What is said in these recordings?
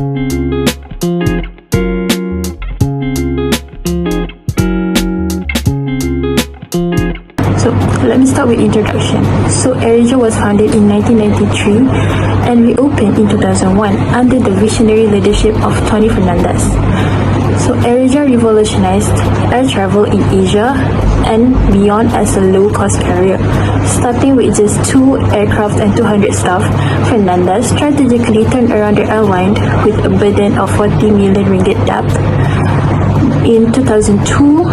So let me start with introduction. So AirAsia was founded in 1993 and reopened in 2001 under the visionary leadership of Tony Fernandez. So AirAsia revolutionized air travel in Asia and beyond as a low-cost carrier. Starting with just 2 aircraft and 200 staff, Fernandez strategically turned around the airline with a burden of 40 million ringgit debt in 2002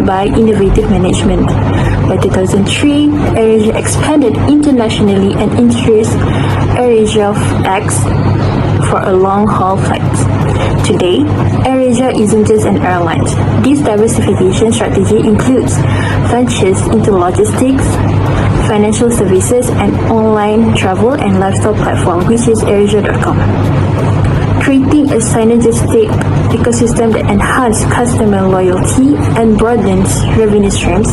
by innovative management. By 2003, AirAsia expanded internationally and introduced AirAsia X for a long-haul flights. Today, AirAsia isn't just an airline. This diversification strategy includes ventures into logistics, financial services, and online travel and lifestyle platform, which is AirAsia.com. Creating a synergistic ecosystem that enhances customer loyalty and broadens revenue streams.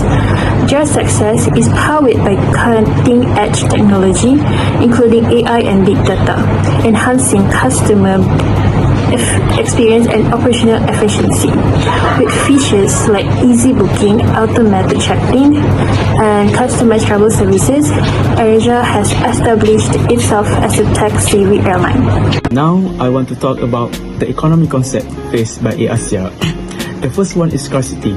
Their success is powered by cutting-edge technology, including AI and big data, enhancing customer experience and operational efficiency. With features like easy booking, automatic check-in, and customized travel services, AirAsia has established itself as a tech-savvy airline. Now, I want to talk about the economy concept faced by AirAsia. The first one is scarcity.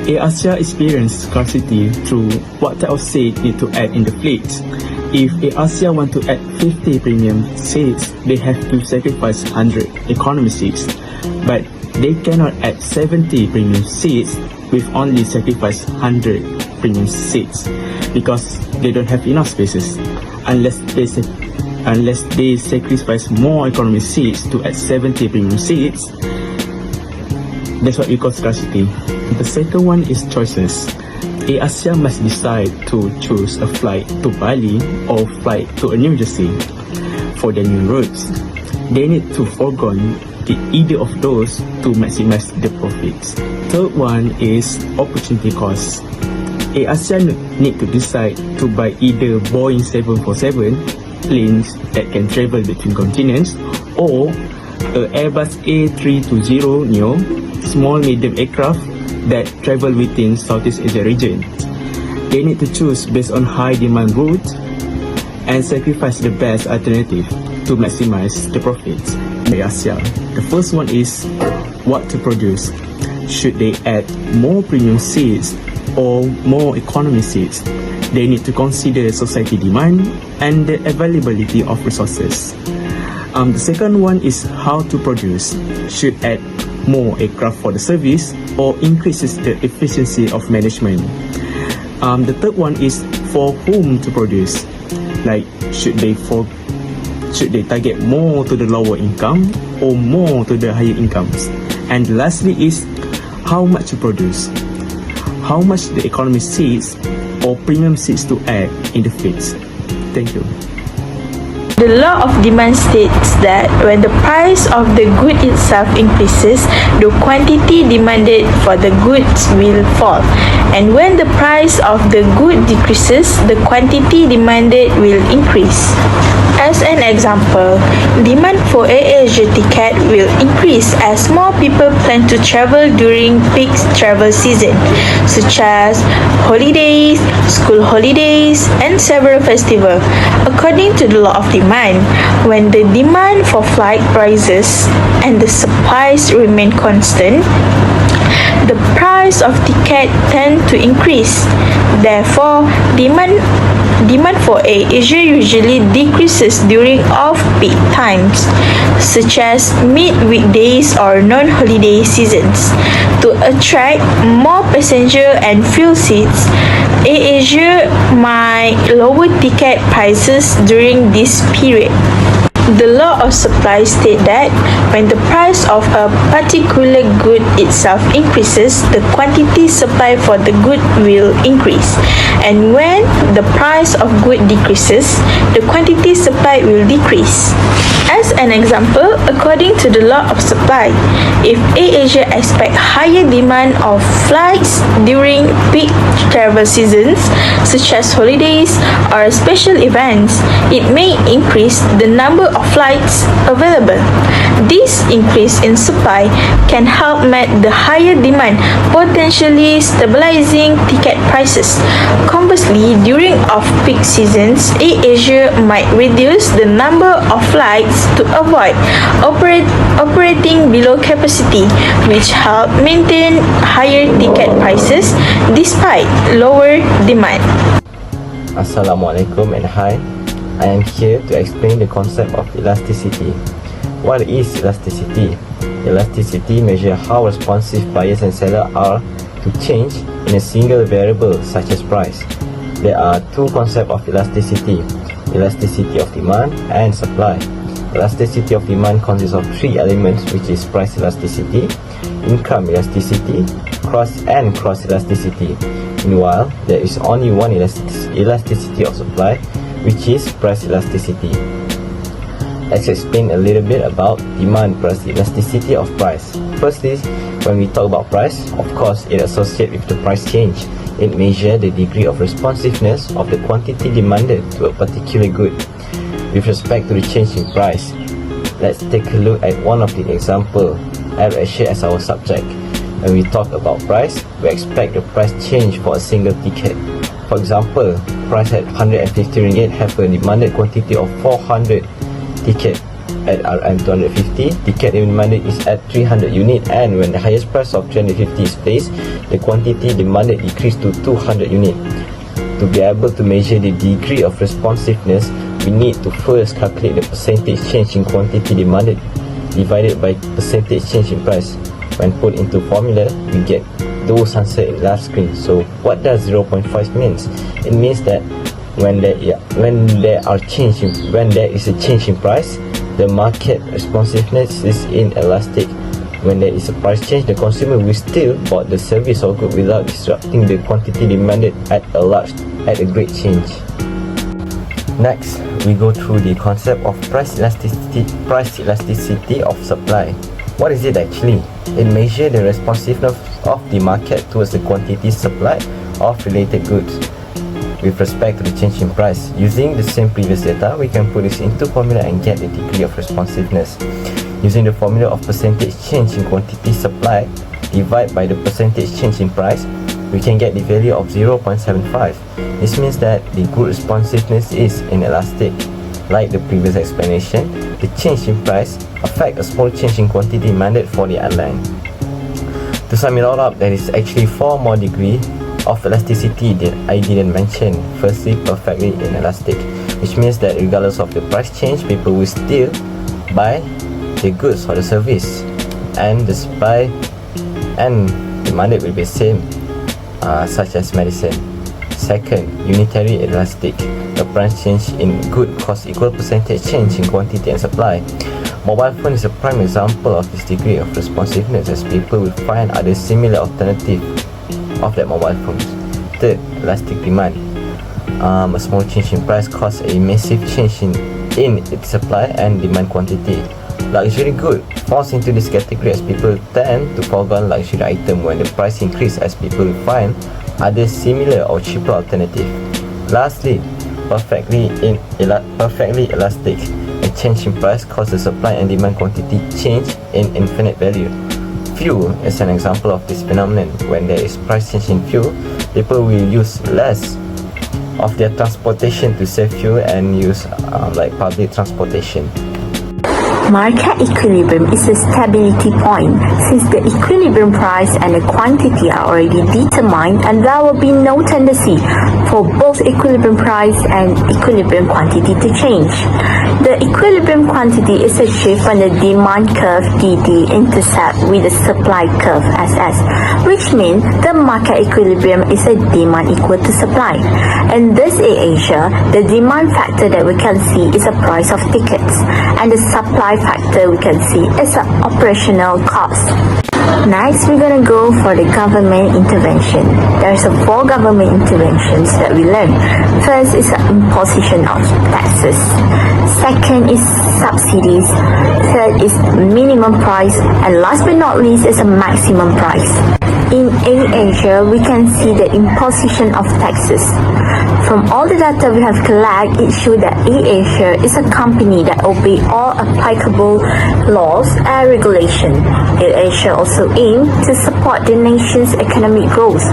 AirAsia experienced scarcity through what type of seat need to add in the fleet. If AirAsia want to add 50 premium seats, they have to sacrifice 100 economy seats. But they cannot add 70 premium seats with only sacrifice 100 premium seats because they don't have enough spaces. Unless they sacrifice more economy seats to add 70 premium seats, that's what we call scarcity. The second one is choices. AirAsia must decide to choose a flight to Bali or flight to New Jersey for their new routes. They need to forego either of those to maximize the profits. Third one is opportunity cost. AirAsia need to decide to buy either Boeing 747 planes that can travel between continents or a Airbus A320neo small medium aircraft that travel within Southeast Asia region. They need to choose based on high demand route and sacrifice the best alternative to maximize the profits. AirAsia. The first one is what to produce. Should they add more premium seats or more economy seats? They need to consider society demand and the availability of resources. The second one is how to produce. Should add more aircraft for the service or increases the efficiency of management. The third one is for whom to produce. Like should they target more to the lower income or more to the higher incomes? And lastly is how much to produce. How much the economy seats or premium seats to add in the fleets. Thank you. The law of demand states that when the price of the good itself increases, the quantity demanded for the goods will fall. And when the price of the good decreases, the quantity demanded will increase. As an example, demand for AirAsia ticket will increase as more people plan to travel during peak travel season, such as holidays, school holidays, and several festivals. According to the law of demand, when the demand for flight rises and the supplies remain constant, the price of ticket tend to increase. Therefore, demand for AirAsia usually decreases during off-peak times, such as mid-weekdays or non-holiday seasons. To attract more passenger and fill seats, AirAsia might lower ticket prices during this period. The law of supply states that when the price of a particular good itself increases, the quantity supplied for the good will increase. And when the price of good decreases, the quantity supplied will decrease. As an example, according to the law of supply, if AirAsia expects higher demand of flights during peak travel seasons, such as holidays or special events, it may increase the number of flights available. this increase in supply can help meet the higher demand, potentially stabilizing ticket prices. Conversely, during off-peak seasons, AirAsia might reduce the number of flights to avoid operating below capacity, which help maintain higher ticket prices despite lower demand. Assalamualaikum and hi. I am here to explain the concept of elasticity. What is elasticity? Elasticity measures how responsive buyers and sellers are to change in a single variable such as price. There are two concepts of elasticity: elasticity of demand and supply. Elasticity of demand consists of three elements, which is price elasticity, income elasticity, cross elasticity. Meanwhile, there is only one elasticity of supply, which is price elasticity. Let's explain a little bit about demand plus elasticity of price. Firstly, when we talk about price, of course, it associates with the price change. It measures the degree of responsiveness of the quantity demanded to a particular good. With respect to the change in price, let's take a look at one of the examples AirAsia as our subject. When we talk about price, we expect the price change for a single ticket. For example, price at 150 ringgit have a demanded quantity of 400 ticket. At RM250, ticket demanded is at 300 unit, and when the highest price of 350 is placed, the quantity demanded decreased to 200 unit. To be able to measure the degree of responsiveness, we need to first calculate the percentage change in quantity demanded divided by percentage change in price. When put into formula, we get those answers in last screen. So what does 0.5 means? It means that when there is a change in price, the market responsiveness is inelastic. When there is a price change, the consumer will still buy the service or good without disrupting the quantity demanded at a great change. Next, we go through the concept of price elasticity of supply. What is it actually? It measures the responsiveness of the market towards the quantity supplied of related goods with respect to the change in price. Using the same previous data, we can put this into formula and get the degree of responsiveness. Using the formula of percentage change in quantity supplied divided by the percentage change in price, we can get the value of 0.75. This means that the good responsiveness is inelastic. Like the previous explanation, the change in price affects a small change in quantity demanded for the airline. To sum it all up, there is actually 4 more degrees of elasticity that I didn't mention. Firstly, perfectly inelastic, which means that regardless of the price change, people will still buy the goods or the service, and the supply and demanded will be same, such as medicine. Second, unitary elastic. The price change in good cost equal percentage change in quantity and supply. Mobile phone is a prime example of this degree of responsiveness, as people will find other similar alternative of that mobile phones. Third, elastic demand. A small change in price causes a massive change in its supply and demand quantity. Luxury good falls into this category, as people tend to forego luxury item when the price increase, as people will find other similar or cheaper alternative. Lastly, perfectly elastic. A change in price causes supply and demand quantity change in infinite value. Fuel is an example of this phenomenon. When there is price change in fuel, people will use less of their transportation to save fuel and use like public transportation. Market equilibrium is a stability point, since the equilibrium price and the quantity are already determined, and there will be no tendency for both equilibrium price and equilibrium quantity to change. The equilibrium quantity is achieved when the demand curve DD intersects with the supply curve SS, which means the market equilibrium is a demand equal to supply. In this AirAsia, the demand factor that we can see is the price of tickets, and the supply factor we can see is the operational cost. Next, we're gonna go for the government intervention. There's 4 government interventions that we learn. First is the imposition of taxes. Second is subsidies. Third is minimum price. And last but not least is a maximum price. In AirAsia, we can see the imposition of taxes. From all the data we have collected, it shows that AirAsia is a company that obeys all applicable laws and regulations. AirAsia also aims to support the nation's economic growth.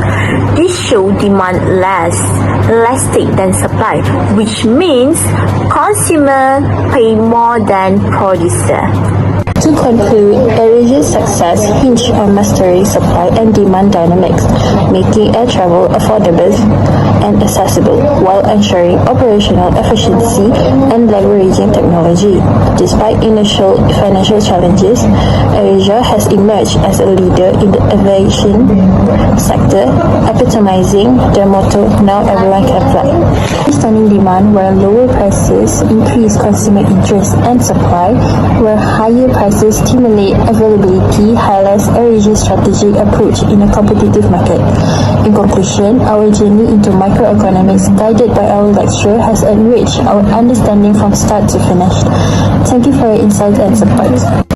This shows demand less elastic than supply, which means consumer pay more than producer. To conclude, AirAsia's success hinged on mastering supply and demand dynamics, making air travel affordable and accessible while ensuring operational efficiency and leveraging technology. Despite initial financial challenges, AirAsia has emerged as a leader in the aviation sector, epitomizing their motto, "Now everyone can fly." Stunning demand, where lower prices increase consumer interest, and supply, where higher prices stimulate availability, highlights AirAsia's strategic approach in a competitive market. In conclusion, our journey into microeconomics, guided by our lecturer, has enriched our understanding from start to finish. Thank you for your insight and support.